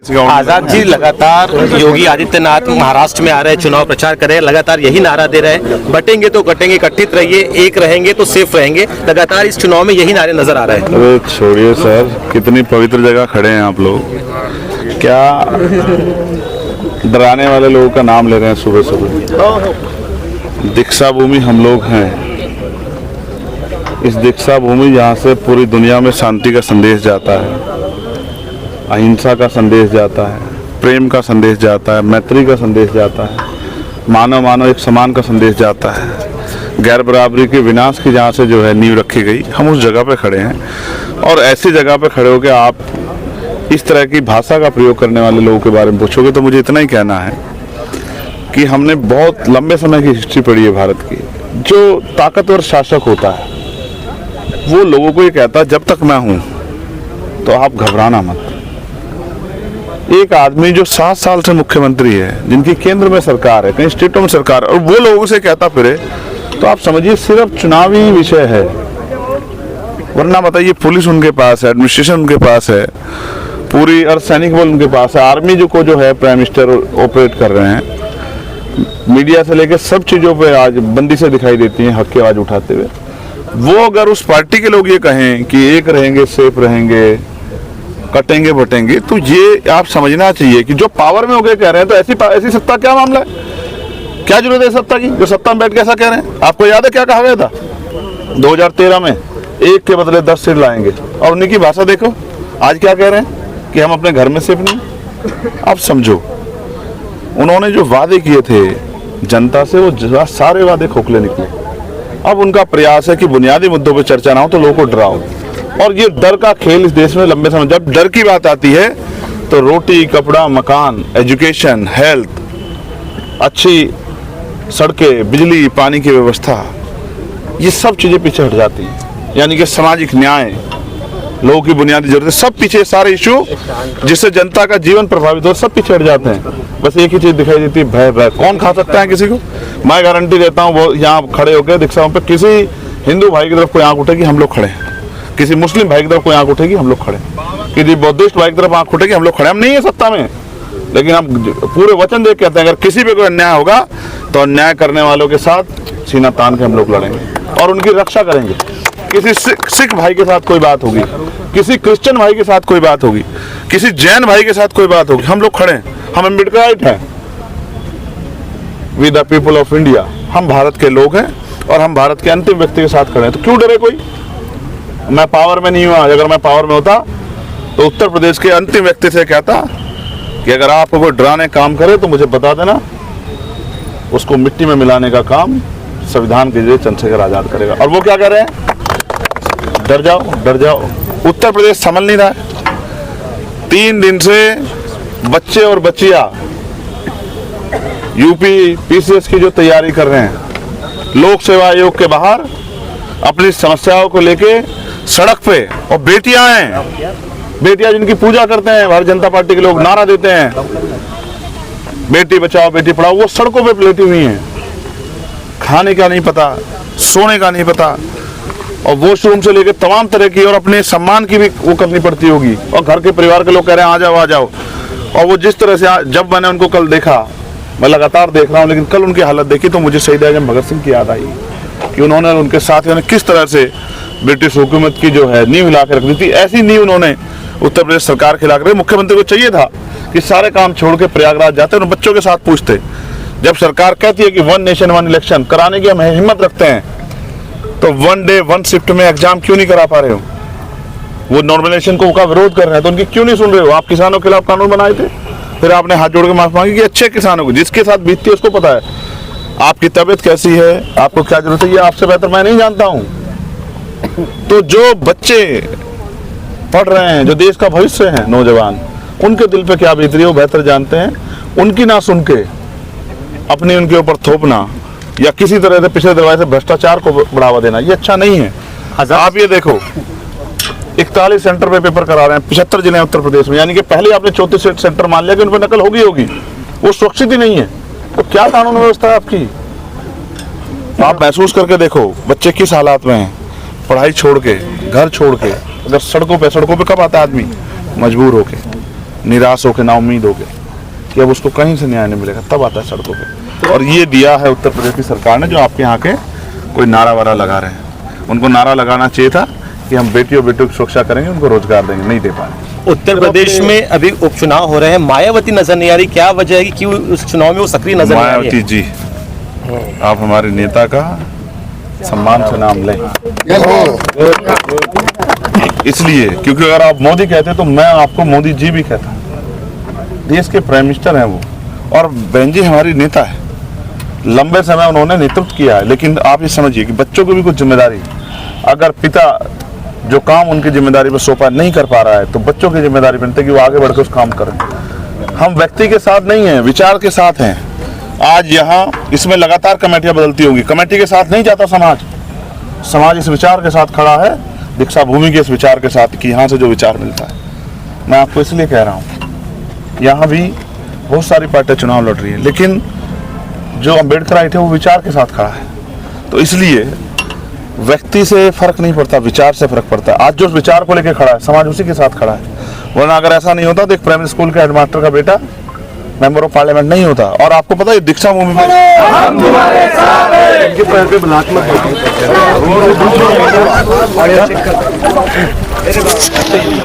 आजाद जी लगातार योगी आदित्यनाथ महाराष्ट्र में आ रहे हैं, चुनाव प्रचार कर रहे हैं, लगातार यही नारा दे रहे हैं, बटेंगे तो कटेंगे, एकत्रित रहिए, एक रहेंगे तो सेफ रहेंगे। लगातार इस चुनाव में यही नारे नजर आ रहे हैं। अरे छोड़िए सर, कितनी पवित्र जगह खड़े हैं आप लोग, क्या डराने वाले लोगों का नाम ले रहे हैं सुबह सुबह। दीक्षा भूमि हम लोग हैं, इस दीक्षा भूमि जहाँ से पूरी दुनिया में शांति का संदेश जाता है, अहिंसा का संदेश जाता है, प्रेम का संदेश जाता है, मैत्री का संदेश जाता है, मानव मानव एक समान का संदेश जाता है, गैर बराबरी के विनाश की जहाँ से जो है नींव रखी गई, हम उस जगह पे खड़े हैं। और ऐसी जगह पे खड़े होकर आप इस तरह की भाषा का प्रयोग करने वाले लोगों के बारे में पूछोगे तो मुझे इतना ही कहना है कि हमने बहुत लंबे समय की हिस्ट्री पढ़ी है भारत की। जो ताकतवर शासक होता है वो लोगों को ये कहता है जब तक मैं हूँ तो आप घबराना मत। एक आदमी जो 7 साल से मुख्यमंत्री है, जिनकी केंद्र में सरकार है, कई स्टेटों में सरकार है, और वो लोगों से कहता फिरे, तो आप समझिए सिर्फ चुनावी विषय है। वरना बताइए, पुलिस उनके पास है, एडमिनिस्ट्रेशन उनके पास है, पूरी अर्धसैनिक बल उनके पास है, आर्मी जो है प्राइम मिनिस्टर ऑपरेट कर रहे हैं, मीडिया से लेकर सब चीजों पे आज बंदी से दिखाई देती है हक की आवाज उठाते हुए। वो अगर उस पार्टी के लोग ये कहें कि एक रहेंगे, सेफ रहेंगे, कटेंगे बटेंगे, तो ये आप समझना चाहिए कि जो पावर में हो गए कह रहे हैं, तो ऐसी सत्ता क्या मामला है, क्या जरूरत है सत्ता की, जो सत्ता में बैठ के ऐसा कह रहे हैं। आपको याद है क्या कहा गया था 2013 में, एक के बदले 10 सीट लाएंगे, और उन्हीं की भाषा देखो आज क्या कह रहे हैं कि हम अपने घर में सेफ नहीं। आप समझो, उन्होंने जो वादे किए थे जनता से, वो सारे वादे खोखले निकले। अब उनका प्रयास है कि बुनियादी मुद्दों पर चर्चा ना हो तो लोगों को डराओ, और ये डर का खेल इस देश में लंबे समय, जब डर की बात आती है तो रोटी, कपड़ा, मकान, एजुकेशन, हेल्थ, अच्छी सड़कें, बिजली, पानी की व्यवस्था, ये सब चीजें पीछे हट जाती हैं। यानी कि सामाजिक न्याय, लोगों की बुनियादी जरूरतें, सब पीछे, सारे इशू जिससे जनता का जीवन प्रभावित हो, सब पीछे हट जाते हैं। बस एक ही चीज दिखाई देती है, भय। भय कौन खा सकता है किसी को? मैं गारंटी देता हूँ, वो यहाँ खड़े होकर दीक्षाओं पे किसी हिंदू भाई की तरफ कोई आंख उठेगी, हम लोग खड़े हैं। किसी मुस्लिम भाई की तरफ कोई आंख उठेगी, हम लोग खड़े। किसी बौद्धिस्ट भाई की तरफ आंख उठेगी, हम लोग खड़े। हम नहीं है सत्ता में, लेकिन हम पूरे वचन देख कहते हैं अगर किसी पे कोई अन्याय होगा तो अन्याय करने वालों के साथ सीना तान के हम लोग लड़ेंगे और उनकी रक्षा करेंगे। किसी सिख भाई के साथ कोई बात होगी, किसी क्रिश्चियन भाई के साथ कोई बात होगी, किसी जैन भाई के साथ कोई बात होगी, हम लोग खड़े हैं। हम अम्बेडकराइट हैं, we the people of India. हम भारत के लोग हैं और हम भारत के अंतिम व्यक्ति के साथ खड़े हैं। तो क्यों डरे कोई? मैं पावर में नहीं हुआ, अगर मैं पावर में होता तो उत्तर प्रदेश के अंतिम व्यक्ति से कहता कि अगर आपको कोई डराने काम करे तो मुझे बता देना, उसको मिट्टी में मिलाने का काम संविधान के जरिए चंद्रशेखर आजाद करेगा। और वो क्या कह रहे हैं? डर जाओ, डर जाओ। उत्तर प्रदेश संभल नहीं रहा है। 3 दिन से बच्चे और बच्चियां यूपी पीसीएस की जो तैयारी कर रहे हैं, लोक सेवा आयोग के बाहर अपनी समस्याओं को लेके सड़क पे, और बेटियां हैं, बेटियां जिनकी पूजा करते हैं भारतीय जनता पार्टी के लोग, नारा देते हैं बेटी बचाओ बेटी पढ़ाओ, वो सड़कों पे लेटी हुई हैं। खाने का नहीं पता, सोने का नहीं पता, और वॉशरूम से लेकर तमाम तरह की, और अपने सम्मान की भी वो करनी पड़ती होगी। और घर के परिवार के लोग कह रहे हैं आ जाओ, आ जाओ। और वो जिस तरह से, जब मैंने उनको कल देखा, मैं लगातार देख रहा हूँ, लेकिन कल उनकी हालत देखी तो मुझे शहीद आजम भगत सिंह की याद आई कि उन्होंने, उनके साथियों ने किस तरह से ब्रिटिश हुकूमत की जो है नींव हिला के रख दी थी। ऐसी नींव उन्होंने उत्तर प्रदेश सरकार खिला कर, मुख्यमंत्री को चाहिए था कि सारे काम छोड़ के प्रयागराज जाते और बच्चों के साथ पूछते। जब सरकार कहती है कि 1 नेशन 1 इलेक्शन कराने की हम हिम्मत रखते हैं, तो 1 डे 1 शिफ्ट में एग्जाम क्यों नहीं करा पा रहे हो? वो नॉर्मलाइजेशन को का विरोध कर रहे हैं तो उनकी क्यों नहीं सुन रहे हो? आप किसानों के खिलाफ कानून बनाए थे, फिर आपने हाथ जोड़ के माफी मांगी कि अच्छे किसानों को, जिसके साथ बीतती है उसको पता है आपकी तबीयत कैसी है, आपको क्या जरूरत है, ये आपसे बेहतर मैं नहीं जानता हूं। तो जो बच्चे पढ़ रहे हैं, जो देश का भविष्य है, नौजवान, उनके दिल पे क्या बीत रही है वो बेहतर जानते हैं। उनकी ना सुन के अपनी उनके ऊपर थोपना या किसी तरह से पिछले दरवाजे से भ्रष्टाचार को बढ़ावा देना, ये अच्छा नहीं है। आप ये देखो, 41 सेंटर पे पेपर करा रहे हैं, 75 जिले उत्तर प्रदेश में, यानी कि पहले आपने 34 सेंटर मान लिया कि उन पर नकल होगी, वो सुरक्षित ही नहीं है। तो क्या कानून व्यवस्था है आपकी? आप महसूस करके देखो बच्चे किस हालात में हैं, पढ़ाई छोड़ के, घर छोड़ के, अगर सड़कों पे कब आता है आदमी? मजबूर होके। निराश होकर, नाउम्मीद होकर कि अब उसको कहीं से न्याय नहीं मिलेगा, तब आता है सड़कों पे। और ये दिया है उत्तर प्रदेश की सरकार ने, जो आपके यहाँ के कोई नारा वारा लगा रहे हैं। उनको नारा लगाना चाहिए था कि हम बेटियों बेटियों की सुरक्षा करेंगे, उनको रोजगार देंगे, नहीं दे पाए। उत्तर प्रदेश में अभी उपचुनाव हो रहे हैं, मायावती नजर नहीं आ रही, क्या वजह है कि क्यों उस चुनाव में वो सक्रिय नजर नहीं आ रही मायावती है? जी, आप हमारे नेता का सम्मान से नाम लें, इसलिए क्योंकि अगर आप मोदी कहते तो मैं आपको मोदी जी भी कहता। देश के प्राइम मिनिस्टर हैं वो, और बहन जी हमारी नेता है, लंबे समय उन्होंने नेतृत्व किया है। लेकिन आप ये समझिए कि बच्चों को भी कुछ जिम्मेदारी, अगर पिता जो काम उनकी जिम्मेदारी पर सौंपा नहीं कर पा रहा है, तो बच्चों की जिम्मेदारी बनती है कि वो आगे बढ़कर उस काम करें। हम व्यक्ति के साथ नहीं हैं, विचार के साथ हैं। आज यहाँ इसमें लगातार कमेटियां बदलती होंगी, कमेटी के साथ नहीं जाता समाज, समाज इस विचार के साथ खड़ा है, दीक्षा भूमि के इस विचार के साथ कि यहाँ से जो विचार मिलता है। मैं आपको इसलिए कह रहा हूँ, यहाँ भी बहुत सारी पार्टियां चुनाव लड़ रही है, लेकिन जो अम्बेडकर आए थे वो विचार के साथ खड़ा है। तो इसलिए व्यक्ति से फर्क नहीं पड़ता, विचार से फर्क पड़ता है। आज जो विचार को लेकर खड़ा है, समाज उसी के साथ खड़ा है। वरना अगर ऐसा नहीं होता तो एक प्राइमरी स्कूल के हेडमास्टर का बेटा मेंबर ऑफ पार्लियामेंट नहीं होता। और आपको पता है दीक्षा भूमि में हम तुम्हारे साथ हैं, इनके पैर पे बलात्कार